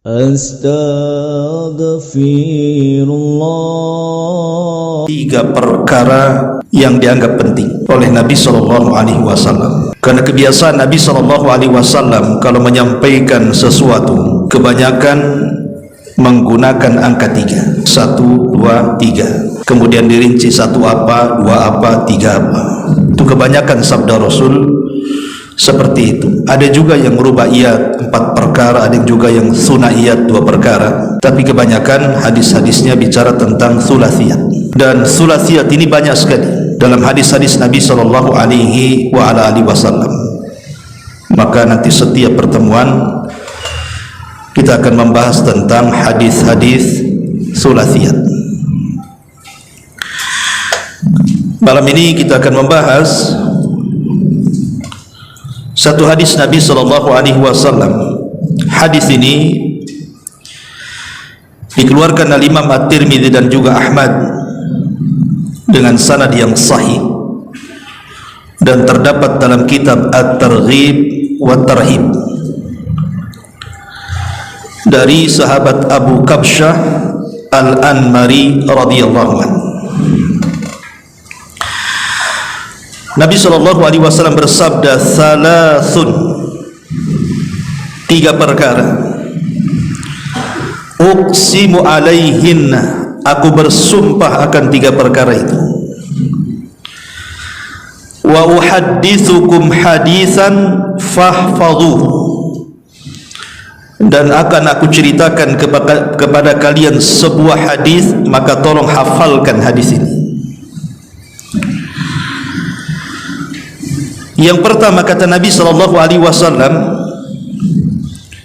Astaghfirullah. 3 perkara yang dianggap penting oleh Nabi SAW. Karena kebiasaan Nabi SAW kalau menyampaikan sesuatu kebanyakan menggunakan angka 3. 1, 2, 3. Kemudian dirinci 1 apa, 2 apa, 3 apa. Itu kebanyakan sabda Rasul seperti itu. Ada juga yang rubaiyat 4 perkara, ada juga yang sunaiyat 2 perkara. Tapi kebanyakan hadis-hadisnya bicara tentang sulasiyat. Dan sulasiyat ini banyak sekali dalam hadis-hadis Nabi SAW. Maka nanti setiap pertemuan kita akan membahas tentang hadis-hadis sulasiyat. Malam ini kita akan membahas satu hadis Nabi SAW. Hadis ini dikeluarkan oleh Imam At-Tirmidzi dan juga Ahmad dengan sanad yang sahih, dan terdapat dalam kitab At-Targhib wa Tarhib dari sahabat Abu Kabsyah Al-Anmari radhiyallahu anhu. Nabi SAW bersabda, salasun, 3 perkara, uqsimu alaihinna, aku bersumpah akan 3 perkara itu, wa uhaddithukum hadisan fahfadhuhu, dan akan aku ceritakan kepada kalian sebuah hadis, maka tolong hafalkan hadis ini. Yang pertama kata Nabi SAW,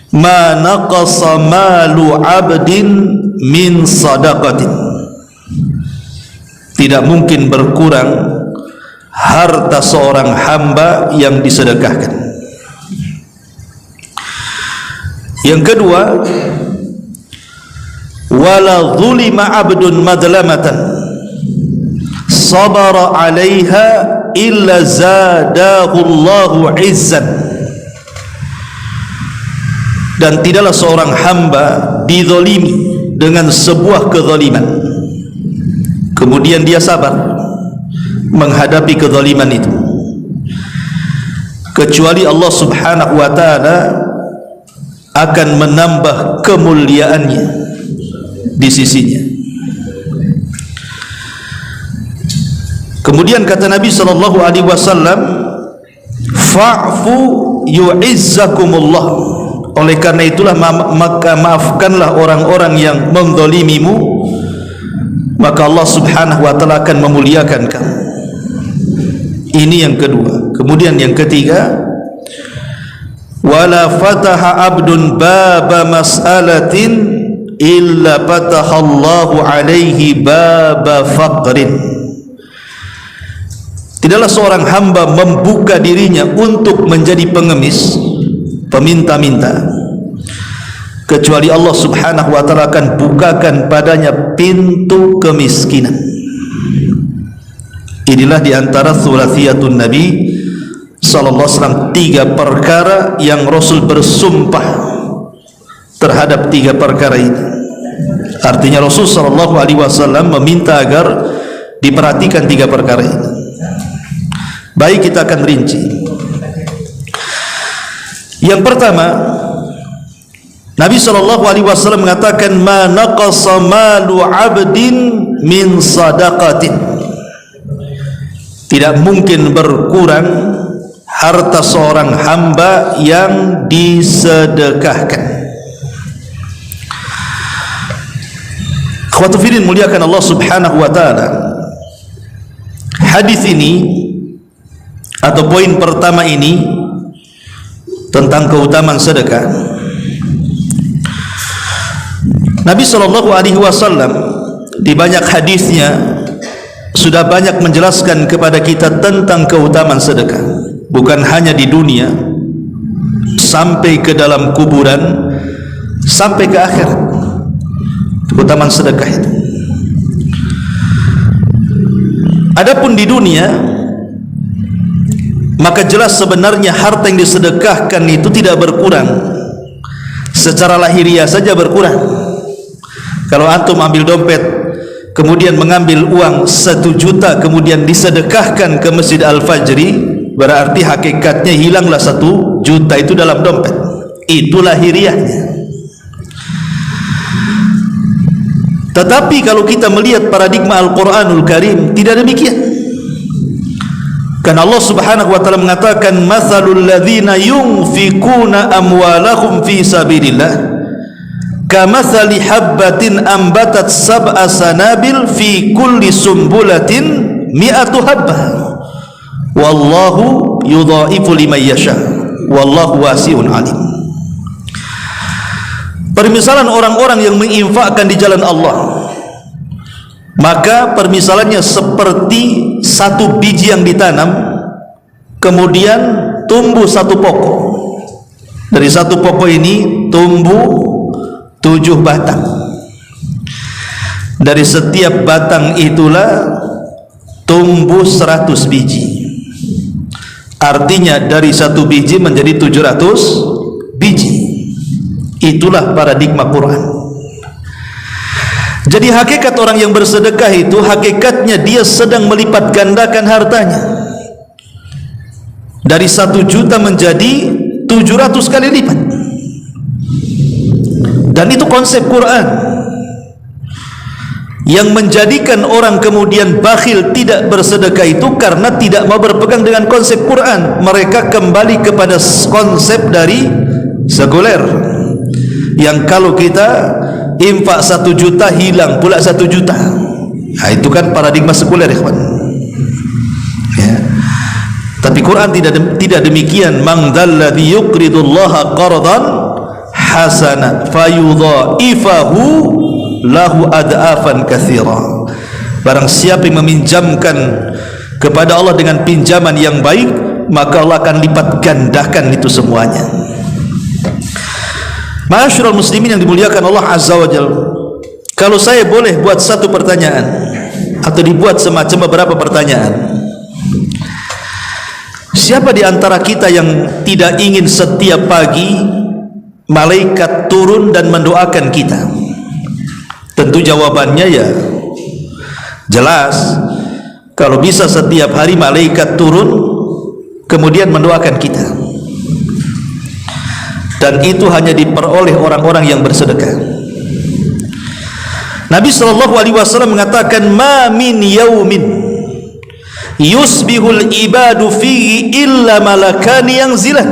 ma naqasa malu abdin min sadaqatin, tidak mungkin berkurang harta seorang hamba yang disedekahkan. Yang kedua, wala zulima abdun madlamatan sabara alaiha illa zadahullahu izzan, dan tidaklah seorang hamba dizalimi dengan sebuah kezaliman kemudian dia sabar menghadapi kezaliman itu, kecuali Allah Subhanahu wa ta'ala akan menambah kemuliaannya di sisinya. Kemudian kata Nabi SAW, fa'fu yu'izzakumullah, oleh karena itulah maka maafkanlah orang-orang yang menzalimimu, maka Allah Subhanahu wa ta'ala akan memuliakan kamu. Ini yang kedua. Kemudian yang ketiga, wala fataha abdun baba mas'alatin illa fatahallahu alaihi baba faqrin, tidaklah seorang hamba membuka dirinya untuk menjadi pengemis, peminta-minta, kecuali Allah Subhanahu wa ta'ala akan bukakan padanya pintu kemiskinan. Inilah diantara sulasiyatun Nabi SAW, 3 perkara yang Rasul bersumpah terhadap 3 perkara ini. Artinya Rasul SAW meminta agar diperhatikan 3 perkara ini. Baik, kita akan rinci. Yang pertama, Nabi SAW mengatakan, ma naqasa malu abdin min sadaqatin, tidak mungkin berkurang harta seorang hamba yang disedekahkan. Akhwatu fillah muliakan Allah Subhanahu wa ta'ala, hadis ini atau poin pertama ini tentang keutamaan sedekah. Nabi SAW di banyak hadisnya sudah banyak menjelaskan kepada kita tentang keutamaan sedekah, bukan hanya di dunia, sampai ke dalam kuburan, sampai ke akhirat. Keutamaan sedekah itu. Adapun di dunia, maka jelas sebenarnya harta yang disedekahkan itu tidak berkurang secara lahiriah saja berkurang. Kalau antum ambil dompet kemudian mengambil uang 1 juta kemudian disedekahkan ke Masjid Al-Fajri, berarti hakikatnya hilanglah 1 juta itu dalam dompet. Itu lahiriahnya. Tetapi kalau kita melihat paradigma Al-Quranul Karim, tidak demikian. Kan Allah Subhanahu wa taala mengatakan, "Matsalul ladzina yunfikuna amwalahum fi sabilillah kamatsali habbatin ambatat sab'a sanabil fi kulli sumbulatin mi'atu habbah wallahu yudha'ifu liman yasha wallahu wasi'un alim." Permisalan orang-orang yang menginfakkan di jalan Allah, maka permisalannya seperti 1 biji yang ditanam kemudian tumbuh 1 pokok. Dari 1 pokok ini tumbuh 7 batang. Dari setiap batang itulah tumbuh 100 biji. Artinya dari 1 biji menjadi 700 biji. Itulah paradigma Quran. Jadi hakikat orang yang bersedekah itu hakikatnya dia sedang melipat gandakan hartanya. Dari 1 juta menjadi 700 kali lipat. Dan itu konsep Quran. Yang menjadikan orang kemudian bakhil tidak bersedekah itu karena tidak mau berpegang dengan konsep Quran. Mereka kembali kepada konsep dari sekuler, yang kalau kita infak 1 juta hilang pula 1 juta. Nah, itu kan paradigma sekuler, ikhwan. Ya. Tapi Quran tidak demikian. Man dzalladzi yuqridullaha qardan hasana fayudha'ifahu lahu ad'afan katsira. Barang siapa yang meminjamkan kepada Allah dengan pinjaman yang baik, maka Allah akan lipat gandakan itu semuanya. Ma'asyiral muslimin yang dimuliakan Allah Azza wa Jalla, kalau saya boleh buat 1 pertanyaan atau dibuat semacam beberapa pertanyaan, siapa di antara kita yang tidak ingin setiap pagi malaikat turun dan mendoakan kita? Tentu jawabannya ya jelas, kalau bisa setiap hari malaikat turun kemudian mendoakan kita. Dan itu hanya diperoleh orang-orang yang bersedekah. Nabi SAW mengatakan, "Ma min yaumin yusbihul ibadu fihi illa malakani yanzilan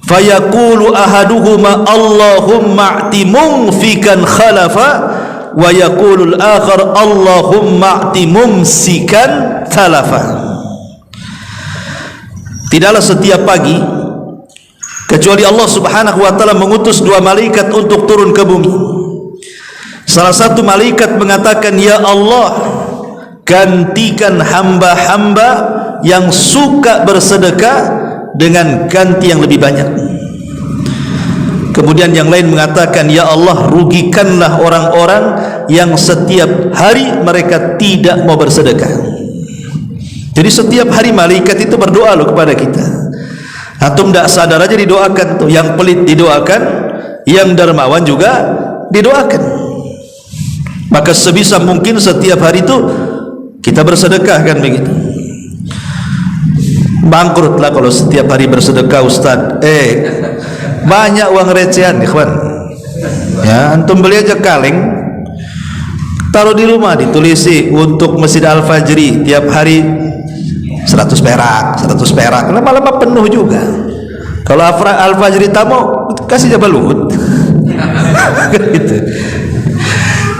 fayaqulu ahaduhuma Allahumma a'ti mumfikan khalafa wa yaqulu al-akhar Allahumma a'ti mumsikan talafa." Tidaklah setiap pagi kecuali Allah Subhanahu wa taala mengutus 2 malaikat untuk turun ke bumi. Salah satu malaikat mengatakan, "Ya Allah, gantikan hamba-hamba yang suka bersedekah dengan ganti yang lebih banyak." Kemudian yang lain mengatakan, "Ya Allah, rugikanlah orang-orang yang setiap hari mereka tidak mau bersedekah." Jadi setiap hari malaikat itu berdoa loh kepada kita. Antum tidak sadar aja didoakan tuh. Yang pelit didoakan, yang dermawan juga didoakan. Maka sebisa mungkin setiap hari itu kita bersedekah, kan begitu. Bangkrutlah kalau setiap hari bersedekah, Ustaz. Banyak uang recehan, ikhwan. Ya, antum beli aja kaleng, taruh di rumah, ditulisi untuk Masjid Al-Fajri tiap hari 100 perak, 100 perak, lama-lama penuh juga. Kalau Al-Fajri tamu, kasih Jabal Uhud. Gitu.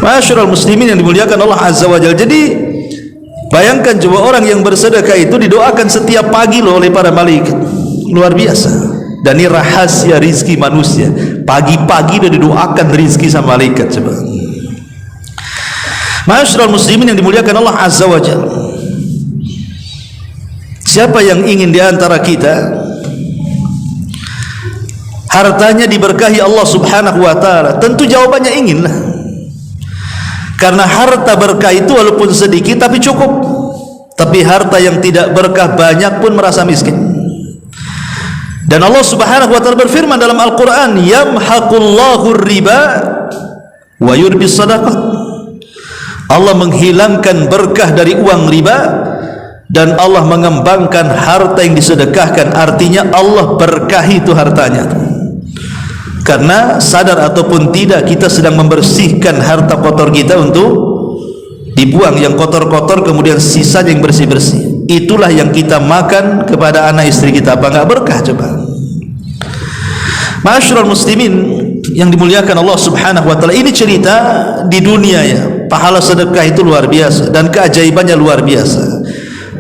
Masyaallah muslimin yang dimuliakan Allah Azza wa Jalla. Jadi bayangkan coba orang yang bersedekah itu didoakan setiap pagi loh oleh para malaikat. Luar biasa. Dan ini rahasia rizki manusia. Pagi-pagi udah didoakan rizki sama malaikat, coba. Masyaallah muslimin yang dimuliakan Allah Azza wa Jalla. Siapa yang ingin di antara kita hartanya diberkahi Allah Subhanahu wa taala? Tentu jawabannya inginlah. Karena harta berkah itu walaupun sedikit tapi cukup. Tapi harta yang tidak berkah banyak pun merasa miskin. Dan Allah Subhanahu wa taala berfirman dalam Al-Qur'an, yamhaqullahu riba wa yurbis sadaqat. Allah menghilangkan berkah dari uang riba dan Allah mengembangkan harta yang disedekahkan. Artinya Allah berkahi itu hartanya. Karena sadar ataupun tidak kita sedang membersihkan harta kotor kita untuk dibuang, yang kotor-kotor kemudian sisanya yang bersih-bersih. Itulah yang kita makan kepada anak istri kita. Apa enggak berkah coba? Ma'asyiral muslimin yang dimuliakan Allah Subhanahu wa taala, ini cerita di dunia ya. Pahala sedekah itu luar biasa dan keajaibannya luar biasa.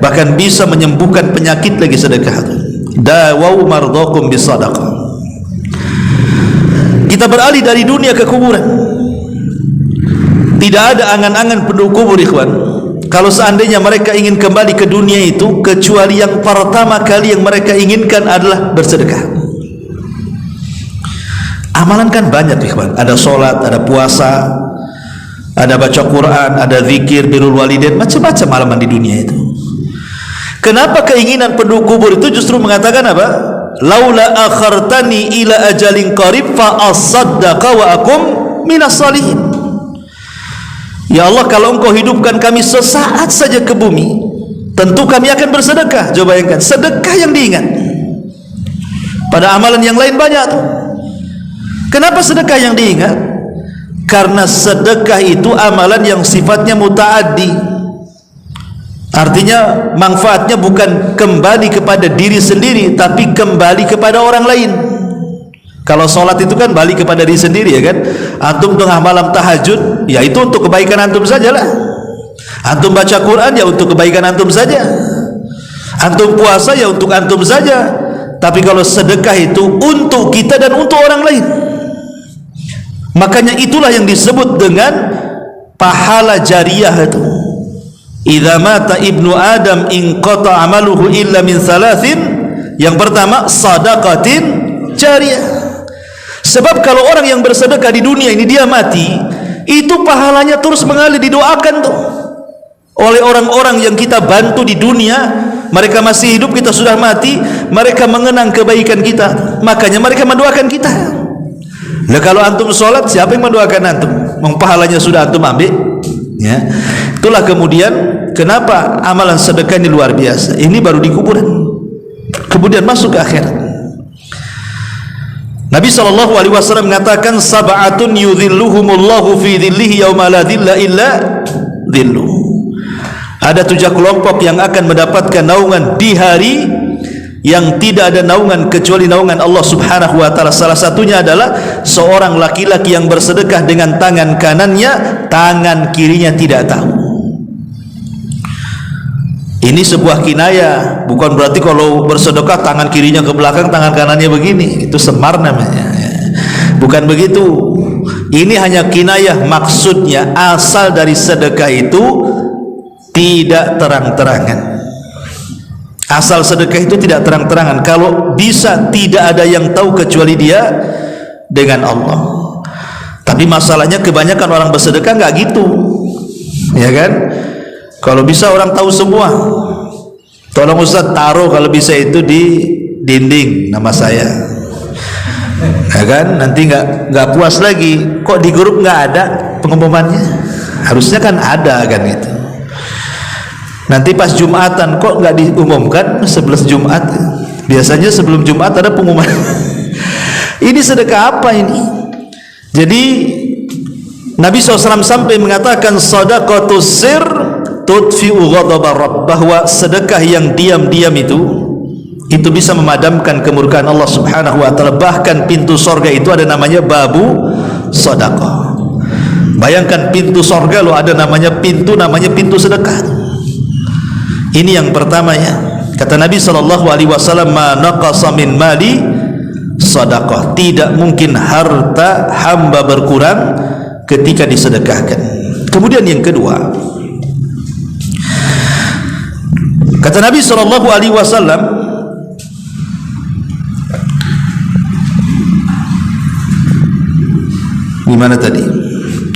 Bahkan bisa menyembuhkan penyakit lagi sedekah. Dawau mardhakum bisadaqah. Kita beralih dari dunia ke kuburan. Tidak ada angan-angan penduduk kubur, ikhwan. Kalau seandainya mereka ingin kembali ke dunia itu, kecuali yang pertama kali yang mereka inginkan adalah bersedekah. Amalan kan banyak, ikhwan. Ada solat, ada puasa, ada baca Quran, ada zikir, birrul walidain, macam-macam amalan di dunia itu. Kenapa keinginan penduduk kubur itu justru mengatakan apa? Laula akhartani ila ajalin qarib fa asaddaqa wa akum minas salihin. Ya Allah, kalau engkau hidupkan kami sesaat saja ke bumi, tentu kami akan bersedekah. Coba bayangkan, sedekah yang diingat. Pada amalan yang lain banyak tuh. Kenapa sedekah yang diingat? Karena sedekah itu amalan yang sifatnya mutaaddi. Artinya manfaatnya bukan kembali kepada diri sendiri, tapi kembali kepada orang lain. Kalau sholat itu kan balik kepada diri sendiri, ya kan? Antum tengah malam tahajud, ya itu untuk kebaikan antum sajalah. Antum baca Quran, ya untuk kebaikan antum saja. Antum puasa, ya untuk antum saja. Tapi kalau sedekah itu untuk kita dan untuk orang lain. Makanya itulah yang disebut dengan pahala jariyah itu. Idza mata ibnu Adam inqata amaluhu illa min thalathin. Yang pertama, sadaqatin jariyah. Sebab kalau orang yang bersedekah di dunia ini dia mati, itu pahalanya terus mengalir, didoakan tuh oleh orang-orang yang kita bantu di dunia. Mereka masih hidup, kita sudah mati, mereka mengenang kebaikan kita, makanya mereka mendoakan kita. Nah, kalau antum sholat, siapa yang mendoakan antum? Pahalanya sudah antum ambil, ya. Itulah kemudian kenapa amalan sedekah ini luar biasa. Ini baru di kuburan, kemudian masuk ke akhirat. Nabi SAW mengatakan, sab'atun yudhilluhumullahu fi dhillihi yawma la dhilla illa dhilluh. Ada 7 kelompok yang akan mendapatkan naungan di hari yang tidak ada naungan kecuali naungan Allah Subhanahu wa taala. Salah satunya adalah seorang laki-laki yang bersedekah dengan tangan kanannya, tangan kirinya tidak tahu. Ini sebuah kinayah, bukan berarti kalau bersedekah tangan kirinya ke belakang, tangan kanannya begini, itu semar namanya. Bukan begitu. Ini hanya kinayah, maksudnya asal dari sedekah itu tidak terang-terangan. Asal sedekah itu tidak terang-terangan. Kalau bisa tidak ada yang tahu kecuali dia dengan Allah. Tapi masalahnya kebanyakan orang bersedekah nggak gitu, ya kan? Kalau bisa orang tahu semua. Tolong Ustaz taruh kalau bisa itu di dinding nama saya, ya kan? Nanti nggak puas lagi. Kok di grup nggak ada pengumumannya? Harusnya kan ada kan gitu. Nanti pas Jumatan kok nggak diumumkan 11 Jumat? Biasanya sebelum Jumat ada pengumuman. Ini sedekah apa ini? Jadi Nabi SAW sampai mengatakan sadaqatus sir tudfi'u ghadaba rabb, bahwa sedekah yang diam-diam itu bisa memadamkan kemurkaan Allah Subhanahu wa taala. Bahkan pintu sorga itu ada namanya babu sedekah. Bayangkan pintu sorga lo ada namanya pintu sedekah. Ini yang pertama ya. Kata Nabi SAW, ma naqasa min mali sedekah. Tidak mungkin harta hamba berkurang ketika disedekahkan. Kemudian yang kedua, kata Nabi SAW, di mana tadi?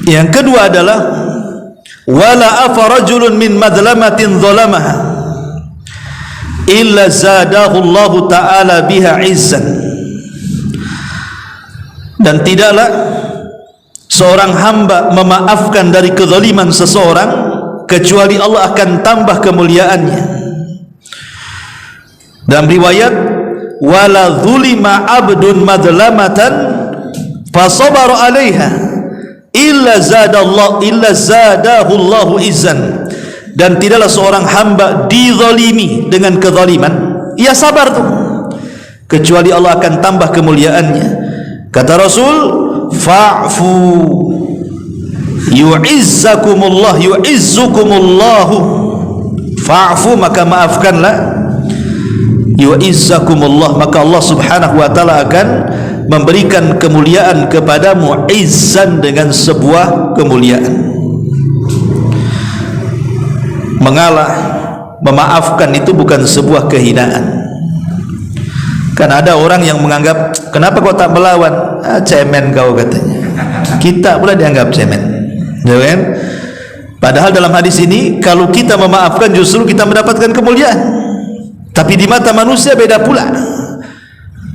Yang kedua adalah wala afarajulun min madlamatin zalamaha. illa zadahu Allah ta'ala biha izzan. Dan tidaklah seorang hamba memaafkan dari kezaliman seseorang kecuali Allah akan tambah kemuliaannya. Dalam riwayat, wala zulima abdun madlamatan fasabara 'alaiha illa zadahu Allahu izzan. Dan tidaklah seorang hamba dizalimi dengan kezaliman, ia sabar tuh, kecuali Allah akan tambah kemuliaannya. Kata Rasul, fa'fu yu'izzakumullah yu'izzukumullahu. Fa'fu, maka maafkanlah, yu'izzakumullah, maka Allah subhanahu wa ta'ala akan memberikan kemuliaan kepadamu, izzan, dengan sebuah kemuliaan. Mengalah, memaafkan itu bukan sebuah kehinaan. Kan ada orang yang menganggap, kenapa kau tak melawan? Cemen kau, katanya. Kita pula dianggap cemen, ya kan? Padahal dalam hadis ini, kalau kita memaafkan justru kita mendapatkan kemuliaan. Tapi di mata manusia beda pula.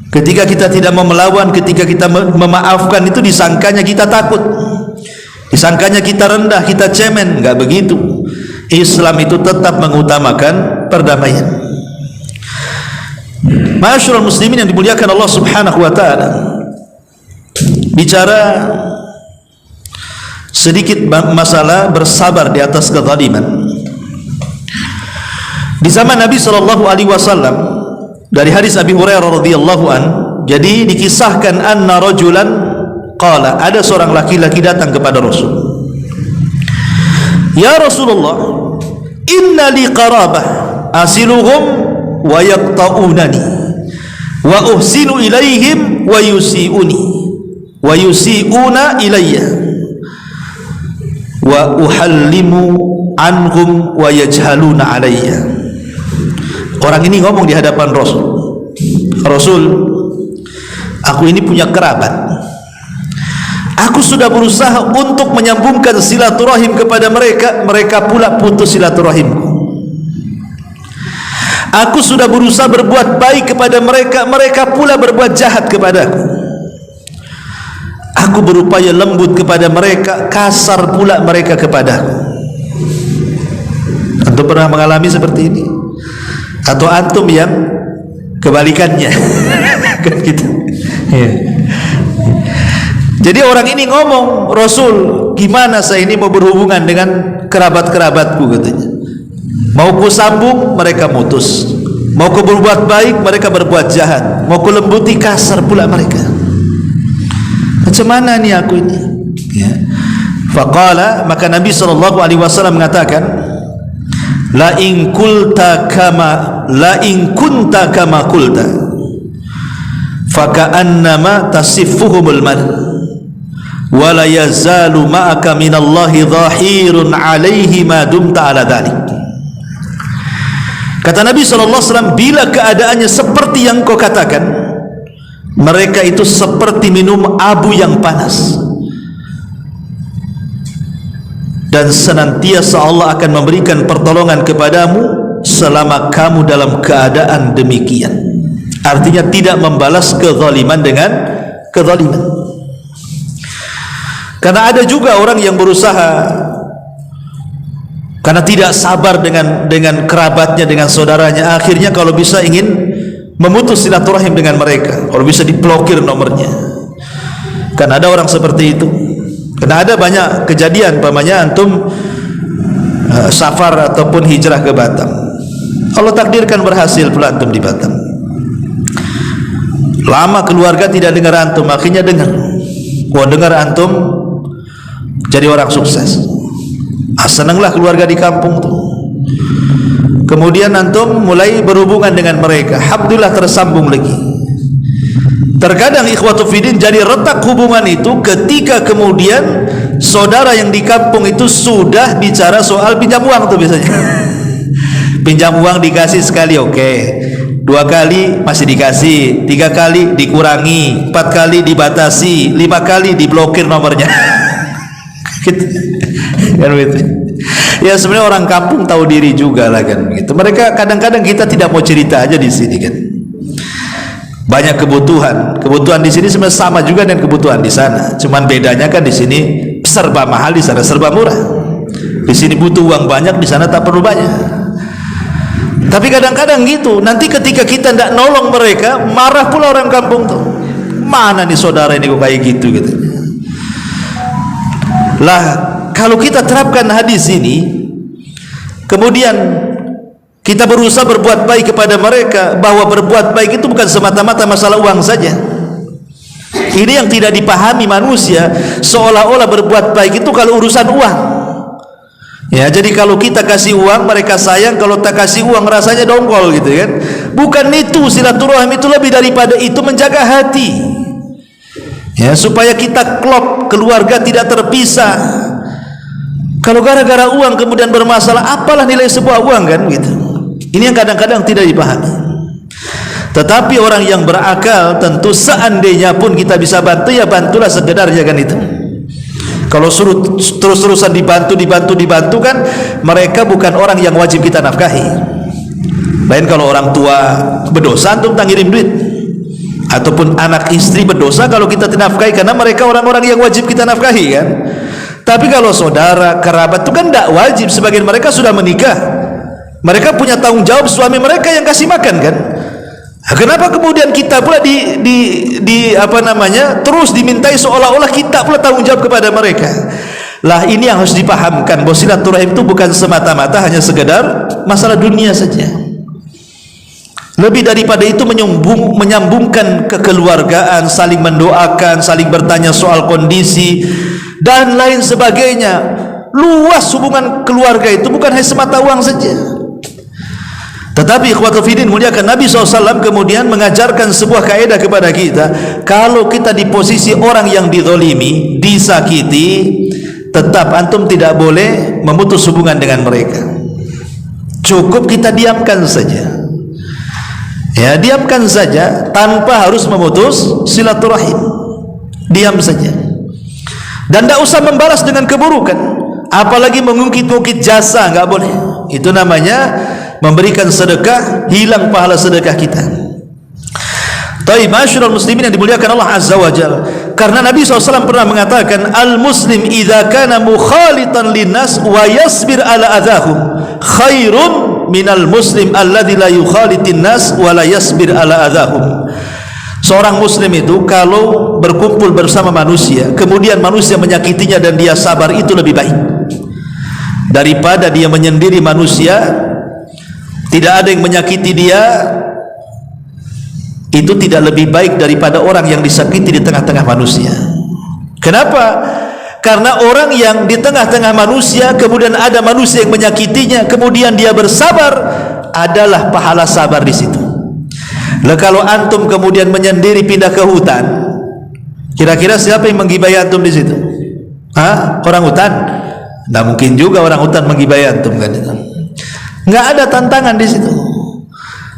Ketika kita tidak mau melawan, ketika kita memaafkan, itu disangkanya kita takut, disangkanya kita rendah, kita cemen. Enggak begitu. Islam itu tetap mengutamakan perdamaian. Ma'asyiral muslimin yang dimuliakan Allah subhanahu wa ta'ala, bicara sedikit masalah bersabar di atas kezaliman. Di zaman Nabi SAW, dari hadis Abi Hurairah radhiyallahu an, jadi dikisahkan anna rajulan qala, ada seorang laki-laki datang kepada Rasul, ya Rasulullah, inna li qarabah asiluhum wa yaqta'unani wa uhsinu ilaihim wa yusi'una ilayya wa uhallimu anhum wa yajhaluna alayya. Orang ini ngomong di hadapan Rasul, Rasul, aku ini punya kerabat, aku sudah berusaha untuk menyambungkan silaturahim kepada mereka, mereka pula putus silaturahimku. Aku sudah berusaha berbuat baik kepada mereka, mereka pula berbuat jahat kepadaku. Aku berupaya lembut kepada mereka, kasar pula mereka kepadaku. Antum pernah mengalami seperti ini? Atau antum yang kebalikannya? Kan gitu. Ya. Jadi orang ini ngomong, Rasul, gimana saya ini mau berhubungan dengan kerabat-kerabatku, katanya. Mau ku sambung, mereka mutus. Mau ku berbuat baik, mereka berbuat jahat. Mau ku lembuti, kasar pula mereka. Macam mana nih aku ini? Ya. Faqala, maka Nabi SAW mengatakan, la in kunta kama qulta faka'annama tasiffuhumul mal wa la yazalu ma'aka minallahi dhahirun alaihi ma dumta ala dhalik. Kata Nabi SAW, bila keadaannya seperti yang kau katakan, mereka itu seperti minum abu yang panas, dan senantiasa Allah akan memberikan pertolongan kepadamu selama kamu dalam keadaan demikian. Artinya tidak membalas kezaliman dengan kezaliman. Karena ada juga orang yang berusaha, karena tidak sabar dengan kerabatnya, dengan saudaranya, akhirnya kalau bisa ingin memutus silaturahim dengan mereka, kalau bisa diblokir nomornya. Kan ada orang seperti itu. Karena ada banyak kejadian, pamannya antum safar ataupun hijrah ke Batam, Allah takdirkan berhasil pula antum di Batam. Lama keluarga tidak dengar antum, akhirnya dengar. Wah, dengar antum jadi orang sukses. Senanglah keluarga di kampung tuh. Kemudian antum mulai berhubungan dengan mereka, alhamdulillah tersambung lagi. Terkadang ikhwatu fiddin jadi retak hubungan itu ketika kemudian saudara yang di kampung itu sudah bicara soal pinjam uang tuh biasanya. Pinjam uang dikasih sekali oke, 2 kali masih dikasih, 3 kali dikurangi, 4 kali dibatasi, 5 kali diblokir nomornya. Kan begitu. Ya sebenarnya orang kampung tahu diri juga lah kan gitu. Mereka kadang-kadang kita tidak mau cerita aja di sini kan. Banyak kebutuhan di sini sebenarnya sama juga dengan kebutuhan di sana. Cuman bedanya kan di sini serba mahal, di sana serba murah. Di sini butuh uang banyak, di sana tak perlu banyak. Tapi kadang-kadang gitu. Nanti ketika kita tidak nolong mereka, marah pula orang kampung tuh. Mana nih saudara ini kok kayak gitu gitu. Lah kalau kita terapkan hadis ini, kemudian kita berusaha berbuat baik kepada mereka, bahwa berbuat baik itu bukan semata-mata masalah uang saja. Ini yang tidak dipahami manusia, seolah-olah berbuat baik itu kalau urusan uang. Ya, jadi kalau kita kasih uang mereka sayang, kalau tak kasih uang rasanya dongkol gitu kan. Bukan itu, silaturahim itu lebih daripada itu, menjaga hati. Ya, supaya kita klop, keluarga tidak terpisah. Kalau gara-gara uang kemudian bermasalah, apalah nilai sebuah uang kan gitu. Ini yang kadang-kadang tidak dipahami. Tetapi orang yang berakal tentu seandainya pun kita bisa bantu, ya bantulah sekedarnya kan itu. Kalau suruh terus-terusan dibantu kan, mereka bukan orang yang wajib kita nafkahi. Lain kalau orang tua berdosa antum ngirim duit, ataupun anak istri berdosa kalau kita dinafkahi, karena mereka orang-orang yang wajib kita nafkahi kan. Tapi kalau saudara, kerabat itu kan tidak wajib, sebagian mereka sudah menikah, mereka punya tanggung jawab, suami mereka yang kasih makan kan. Kenapa kemudian kita pula terus dimintai seolah-olah kita pula tanggung jawab kepada mereka? Lah ini yang harus dipahamkan, bahwa silaturahim itu bukan semata-mata hanya sekedar masalah dunia saja. Lebih daripada itu menyambungkan kekeluargaan, saling mendoakan, saling bertanya soal kondisi dan lain sebagainya. Luas hubungan keluarga itu, bukan hanya semata uang saja. Tetapi ikhwatul fiddin muliakan, Nabi SAW kemudian mengajarkan sebuah kaidah kepada kita. Kalau kita di posisi orang yang dizalimi, disakiti, tetap antum tidak boleh memutus hubungan dengan mereka. Cukup kita diamkan saja. Ya, diamkan saja tanpa harus memutus silaturahim. Diam saja. Dan tidak usah membalas dengan keburukan, apalagi mengungkit-ungkit jasa, enggak boleh. Itu namanya memberikan sedekah, hilang pahala sedekah kita. Taib, masyarul muslimin yang dimuliakan Allah Azza wa Jalla. Karena Nabi SAW pernah mengatakan, al-muslim idza kana mukhalitan linnas wa yasbir ala adahum khairun minal muslim alladzi la yukhalitin nas wa la yasbir ala adahum. Seorang muslim itu kalau berkumpul bersama manusia, kemudian manusia menyakitinya dan dia sabar, itu lebih baik daripada dia menyendiri manusia, tidak ada yang menyakiti dia. Itu tidak lebih baik daripada orang yang disakiti di tengah-tengah manusia. Kenapa? Karena orang yang di tengah-tengah manusia, kemudian ada manusia yang menyakitinya, kemudian dia bersabar, adalah pahala sabar di situ. Lah kalau antum kemudian menyendiri pindah ke hutan, kira-kira siapa yang menggibahi antum di situ? Hah? Orang hutan? Nah, mungkin juga orang hutan menggibahi antum kan? Nggak ada tantangan di situ.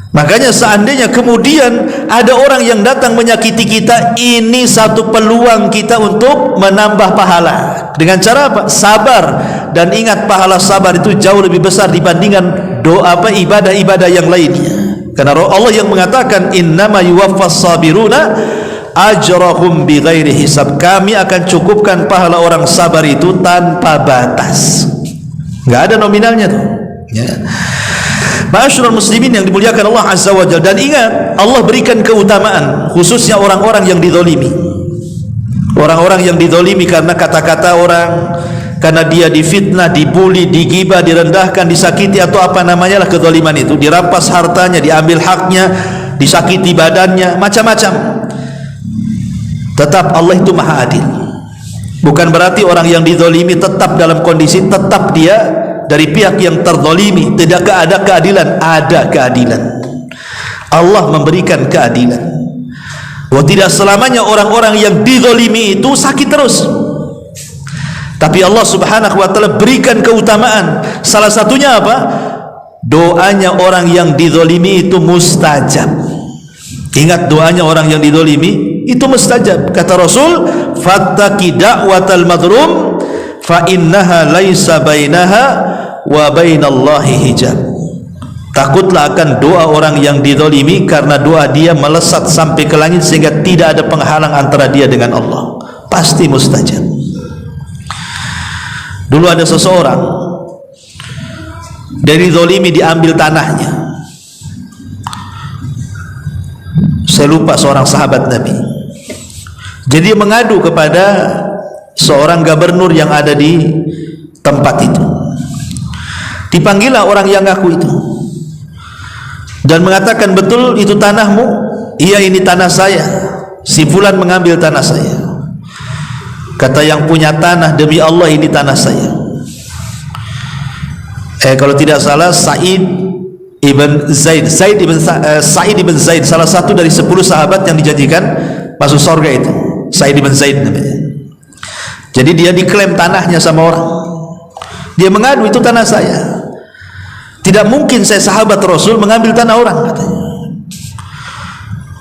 Makanya seandainya kemudian ada orang yang datang menyakiti kita, ini satu peluang kita untuk menambah pahala. Dengan cara apa? Sabar. Dan ingat, pahala sabar itu jauh lebih besar dibandingkan ibadah-ibadah yang lainnya. Karena Allah yang mengatakan, innama yuwaffas sabiruna ajrahum bighairi hisab. Kami akan cukupkan pahala orang sabar itu tanpa batas. Nggak ada nominalnya tuh. Ya. Ma'asyiral muslimin yang dimuliakan Allah Azza wa Jalla. Dan ingat, Allah berikan keutamaan khususnya orang-orang yang dizalimi. Orang-orang yang dizalimi karena kata-kata orang, karena dia difitnah, dibuli, digibah, direndahkan, disakiti, atau apa namanya lah kezaliman itu, dirampas hartanya, diambil haknya, disakiti badannya, macam-macam. Tetap Allah itu maha adil. Bukan berarti orang yang dizalimi tetap dalam kondisi tetap dia dari pihak yang terzalimi. Tidak ada keadilan, ada keadilan. Allah memberikan keadilan. Wah, tidak selamanya orang-orang yang dizalimi itu sakit terus. Tapi Allah Subhanahu wa taala berikan keutamaan. Salah satunya apa? Doanya orang yang dizalimi itu mustajab. Ingat, doanya orang yang dizalimi itu mustajab. Kata Rasul, fattaqi da'watal madlum fa innaha laisa bainaha wa bainallahi hijab. Takutlah akan doa orang yang dizalimi, karena doa dia melesat sampai ke langit sehingga tidak ada penghalang antara dia dengan Allah, pasti mustajab. Dulu ada seseorang dari zalimi diambil tanahnya. Saya lupa seorang sahabat Nabi. Jadi dia mengadu kepada seorang gubernur yang ada di tempat itu. Dipanggillah orang yang ngaku itu dan mengatakan, betul itu tanahmu? Iya, ini tanah saya. Si fulan mengambil tanah saya. Kata yang punya tanah, demi Allah ini tanah saya. Kalau tidak salah Sa'id ibn Zaid, Sa'id ibn Zaid, salah satu dari 10 sahabat yang dijanjikan masuk surga itu, Sa'id ibn Zaid namanya. Jadi dia diklaim tanahnya sama orang. Dia mengadu, itu tanah saya. Tidak mungkin saya sahabat Rasul mengambil tanah orang, katanya.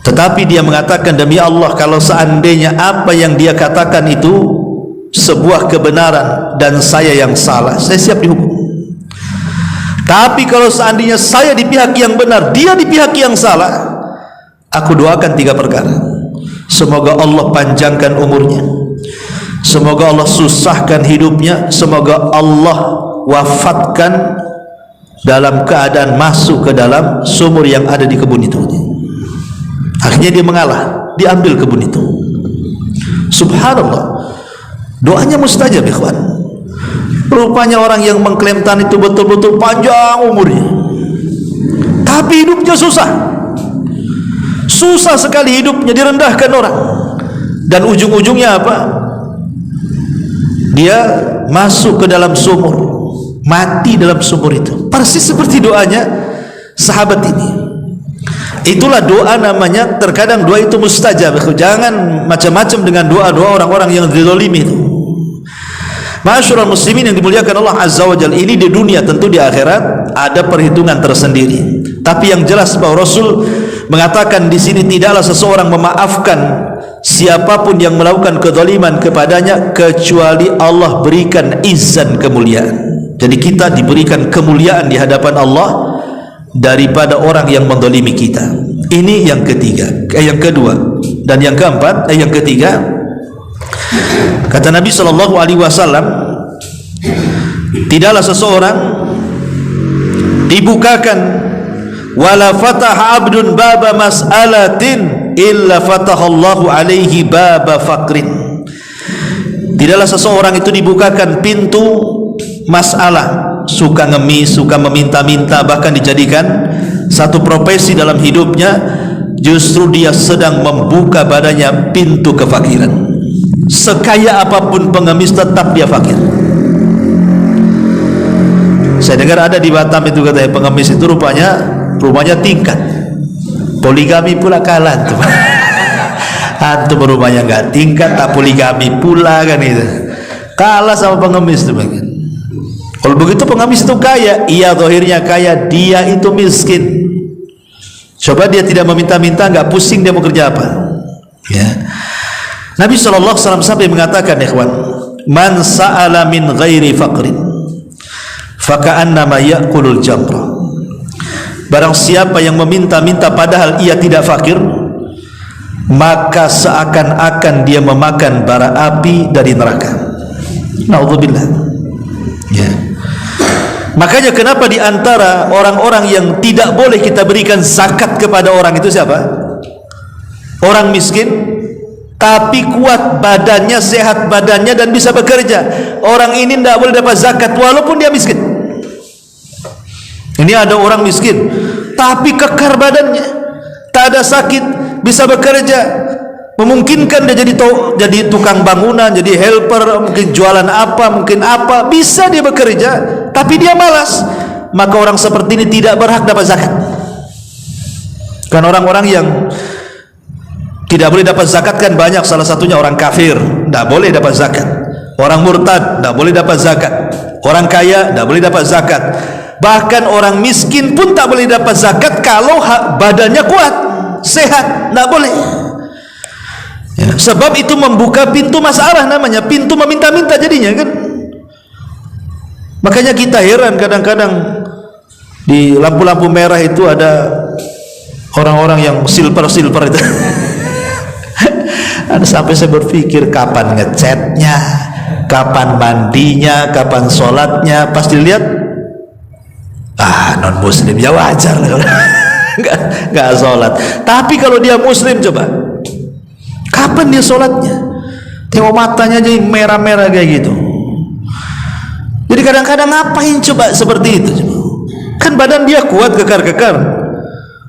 Tetapi dia mengatakan, demi Allah, kalau seandainya apa yang dia katakan itu sebuah kebenaran dan saya yang salah, saya siap dihukum. Tapi kalau seandainya saya di pihak yang benar, dia di pihak yang salah, aku doakan 3 perkara. Semoga Allah panjangkan umurnya, semoga Allah susahkan hidupnya, semoga Allah wafatkan dalam keadaan masuk ke dalam sumur yang ada di kebun itu. Akhirnya dia mengalah, diambil kebun itu. Subhanallah, doanya mustajab, ikhwan. Rupanya orang yang mengklaim tanah itu betul-betul panjang umurnya, tapi hidupnya susah sekali hidupnya, direndahkan orang, dan ujung-ujungnya apa? Dia masuk ke dalam sumur, mati dalam sumur itu. Persis seperti doanya sahabat ini. Itulah doa namanya. Terkadang doa itu mustajab. Jangan macam-macam dengan doa-doa orang-orang yang dizalimi itu. Ma'asyiral muslimin yang dimuliakan Allah Azza wa Jalla, ini di dunia, tentu di akhirat ada perhitungan tersendiri. Tapi yang jelas bahwa Rasul mengatakan di sini, tidaklah seseorang memaafkan siapapun yang melakukan kezaliman kepadanya kecuali Allah berikan izan kemuliaan. Jadi kita diberikan kemuliaan di hadapan Allah daripada orang yang menzalimi kita. Ini yang ketiga, yang kedua, dan yang keempat, yang ketiga. Kata Nabi sallallahu alaihi wasallam, tidaklah seseorang dibukakan wala fataha abdun baba mas'alatin illa fatahallahu alaihi baba faqrin. Tidaklah seseorang itu dibukakan pintu masalah, suka ngemis, suka meminta-minta, bahkan dijadikan satu profesi dalam hidupnya, justru dia sedang membuka badannya pintu kefakiran. Sekaya apapun pengemis tetap dia fakir. Saya dengar ada di Batam itu, katanya pengemis itu rumahnya tingkat, poligami pula kalah tuh. Antum rumahnya nggak tingkat, tak poligami pula kan itu, kalah sama pengemis tuh. Kalau begitu pengemis itu kaya, iya zahirnya kaya, dia itu miskin. Coba dia tidak meminta-minta, nggak pusing dia mau kerja apa, ya. Nabi sallallahu alaihi wasallam sampai mengatakan, ikhwan, man sa'ala min ghairi faqrin faka'annama ya'kulul jamra. Barang siapa yang meminta-minta padahal ia tidak fakir, maka seakan-akan dia memakan bara api dari neraka. Naudzubillah. Ya. Makanya kenapa di antara orang-orang yang tidak boleh kita berikan zakat kepada orang itu siapa? Orang miskin tapi kuat badannya, sehat badannya, dan bisa bekerja. Orang ini tidak boleh dapat zakat walaupun dia miskin. Ini ada orang miskin tapi kekar badannya, tak ada sakit, bisa bekerja, memungkinkan dia jadi tukang bangunan, jadi helper, mungkin jualan apa, mungkin apa, bisa dia bekerja, tapi dia malas. Maka orang seperti ini tidak berhak dapat zakat. Kan orang-orang yang tidak boleh dapat zakat kan banyak, salah satunya orang kafir, tidak boleh dapat zakat. Orang murtad, tidak boleh dapat zakat. Orang kaya, tidak boleh dapat zakat. Bahkan orang miskin pun tak boleh dapat zakat kalau badannya kuat, sehat, tidak boleh. Ya, sebab itu membuka pintu masalah, namanya pintu meminta-minta jadinya kan. Makanya kita heran kadang-kadang di lampu-lampu merah itu ada orang-orang yang silver itu. Ada sampai saya berpikir kapan ngecatnya, kapan mandinya, kapan sholatnya. Pas dilihat, non muslim ya wajar lah. Nggak sholat. Tapi kalau dia muslim, coba kapan dia sholatnya? Tengok matanya aja merah-merah kayak gitu. Jadi kadang-kadang ngapain coba seperti itu? Kan badan dia kuat, kekar-kekar,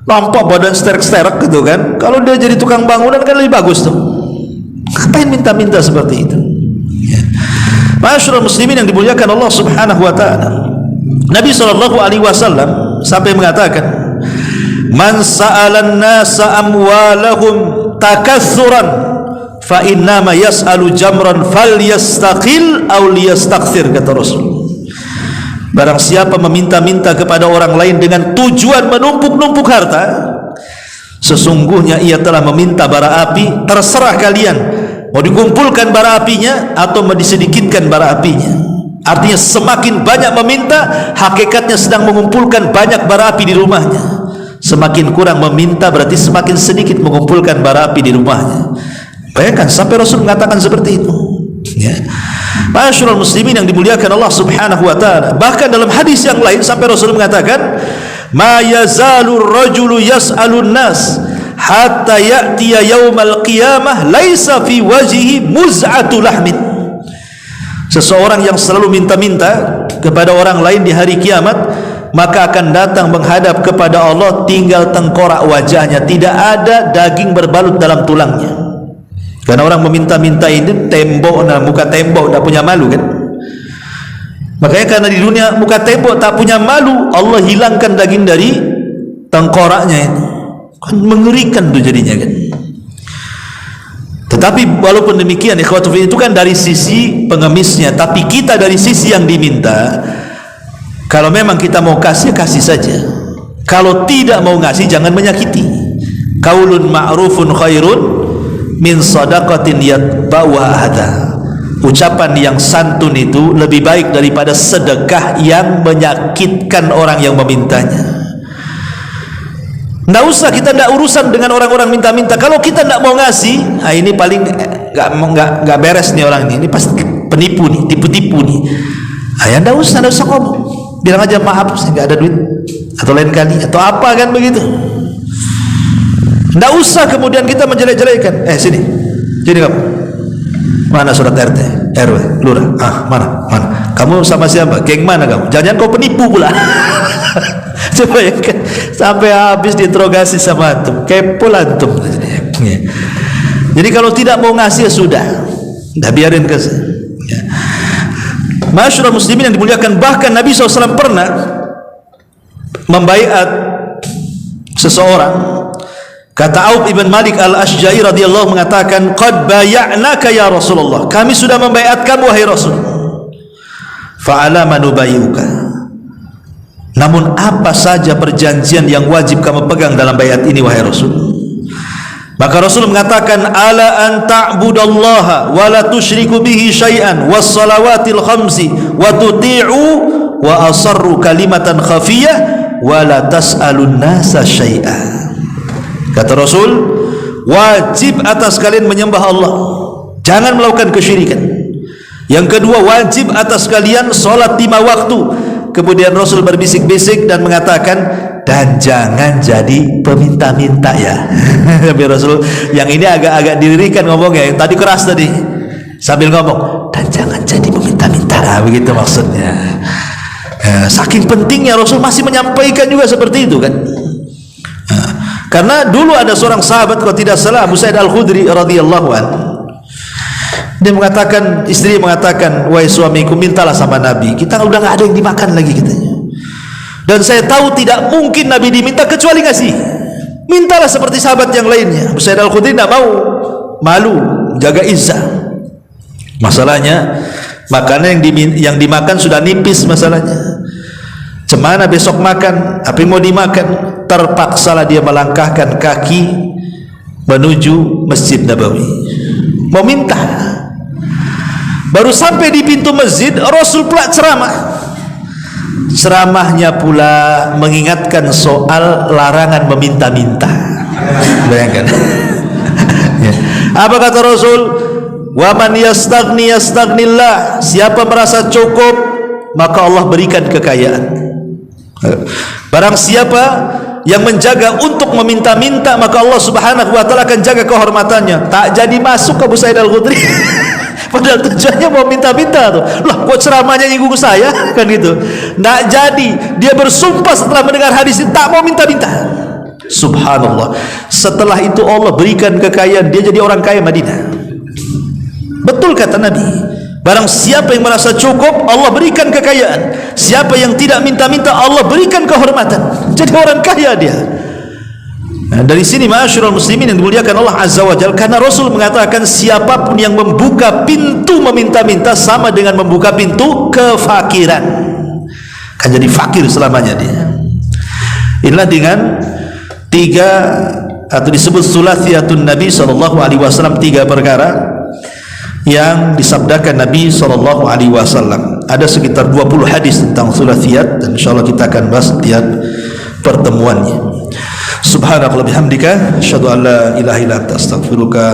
nampak badan sterek-sterek gitu kan. Kalau dia jadi tukang bangunan kan lebih bagus tuh. Ngapain minta-minta seperti itu? Ya. Ma'asyiral muslimin yang dimuliakan Allah Subhanahu wa taala. Nabi SAW sampai mengatakan, "Man sa'alan nasa amwalahum takatsuran fa innama yas'alu jamran falyastaqil aw liyastakthir," kata Rasul. Barang siapa meminta-minta kepada orang lain dengan tujuan menumpuk-numpuk harta, sesungguhnya ia telah meminta bara api. Terserah kalian mau dikumpulkan bara apinya atau mau disedikitkan bara apinya. Artinya semakin banyak meminta, hakikatnya sedang mengumpulkan banyak bara api di rumahnya. Semakin kurang meminta berarti semakin sedikit mengumpulkan bara api di rumahnya. Bayangkan sampai Rasul mengatakan seperti itu. Ya. Ma'asyiral muslimin yang dimuliakan Allah Subhanahu wa taala. Bahkan dalam hadis yang lain sampai Rasul mengatakan, "Ma yazalu ar-rajulu yas'alun nas hatta ya'tiya yaumal qiyamah laisa fi wajhihi muz'atu lahmin." Seseorang yang selalu minta-minta kepada orang lain di hari kiamat, maka akan datang menghadap kepada Allah tinggal tengkorak wajahnya, tidak ada daging berbalut dalam tulangnya. Karena orang meminta-minta ini tembok, muka tembok, tak punya malu kan. Makanya karena di dunia muka tembok tak punya malu, Allah hilangkan daging dari tengkoraknya itu. Kan mengerikan tuh jadinya kan. Tetapi walaupun demikian, ikhwatu fillah, itu kan dari sisi pengemisnya, tapi kita dari sisi yang diminta. Kalau memang kita mau kasih, kasih saja. Kalau tidak mau ngasih, jangan menyakiti. Qaulun ma'rufun khairun min sadaqatin yatba'uha adha. Ucapan yang santun itu lebih baik daripada sedekah yang menyakitkan orang yang memintanya. Nggak usah kita nggak urusan dengan orang-orang minta-minta. Kalau kita nggak mau ngasih, ini paling nggak beres nih orang ini pasti penipu nih, tipu-tipu nih. Ya nggak usah ngomong. Bilang aja maaf, saya nggak ada duit, atau lain kali, atau apa kan begitu. Nggak usah kemudian kita menjelek-jelekan. Sini kamu. Mana surat RT, RW, lurah? Mana? Kamu sama siapa? Geng mana kamu? Jangan kau penipu pula. Coba ya kan, sampai habis diinterogasi sama antum, kepo antum. Jadi kalau tidak mau ngasih ya sudah, dah biarin kasih. Ma'asyiral muslimin yang dimuliakan, bahkan Nabi SAW pernah membaiat seseorang. Kata Auf ibn Malik al-Ashja'i radhiyallahu mengatakan, "Qad bay'naka ya Rasulullah." Kami sudah membaiat kamu wahai Rasul. Fa'ala manubayyuka. Namun apa saja perjanjian yang wajib kamu pegang dalam baiat ini wahai Rasul? Maka Rasul mengatakan, "Ala an ta'budallaha wa la tusyriku bihi syai'an was salawatil khamsi wa tuti'u wa asarru kalimatan khafiyah wa la tas'alun nasa syai'a." Kata Rasul, wajib atas kalian menyembah Allah, jangan melakukan kesyirikan. Yang kedua, wajib atas kalian salat 5 waktu. Kemudian Rasul berbisik-bisik dan mengatakan, dan jangan jadi peminta-minta ya. Tapi Rasul yang ini agak dilirikan ngomongnya, yang tadi keras tadi, sambil ngomong, dan jangan jadi peminta-minta. Begitu maksudnya. Saking pentingnya Rasul masih menyampaikan juga seperti itu kan. Karena dulu ada seorang sahabat, kalau tidak salah Abu Sa'id Al-Khudri radhiyallahu anhu, dia mengatakan, istri mengatakan, "Wahai suamiku, mintalah sama Nabi, kita udah nggak ada yang dimakan lagi," katanya. Dan saya tahu tidak mungkin Nabi diminta kecuali ngasih. Mintalah seperti sahabat yang lainnya. Abu Sa'id Al-Khudri tidak mau, malu, jaga izzah. Masalahnya makanan yang dimakan sudah nipis masalahnya. Cemana besok makan, apa yang mau dimakan? Terpaksalah dia melangkahkan kaki menuju Masjid Nabawi, mau minta. Baru sampai di pintu masjid, Rasul pula ceramah. ceramahnya pula mengingatkan soal larangan meminta-minta. Bayangkan. Ya. Apa kata Rasul? Wa man yastaghni yastaghnillah. Siapa merasa cukup, maka Allah berikan kekayaan. Barang siapa yang menjaga untuk meminta-minta, maka Allah Subhanahu wa taala akan jaga kehormatannya. Tak jadi masuk ke Abu Sa'id Al-Khudri. Padahal tujuannya mau minta-minta tuh. Lah, kok ceramahnya nyinggung saya kan gitu. Nggak jadi. Dia bersumpah setelah mendengar hadis ini tak mau minta-minta. Subhanallah. Setelah itu Allah berikan kekayaan, dia jadi orang kaya Madinah. Betul kata Nabi, barang siapa yang merasa cukup, Allah berikan kekayaan. Siapa yang tidak minta-minta, Allah berikan kehormatan. Jadi orang kaya dia. Nah, dari sini ma'asyiral muslimin yang dimuliakan Allah Azza wa Jalla, karena Rasul mengatakan siapapun yang membuka pintu meminta-minta sama dengan membuka pintu kefakiran, kan jadi fakir selamanya dia. Inilah dengan tiga, atau disebut sulathiyatun Nabi sallallahu alaihi wasallam, tiga perkara yang disabdakan Nabi sallallahu alaihi wasallam. Ada sekitar 20 hadis tentang sulathiyat, dan insyaallah kita akan bahas setiap pertemuannya. Subhanakallahumma bihamdika asyhadu an la ilaha illa anta astaghfiruka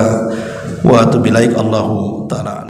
wa atubu ilaik. Allahu ta'ala.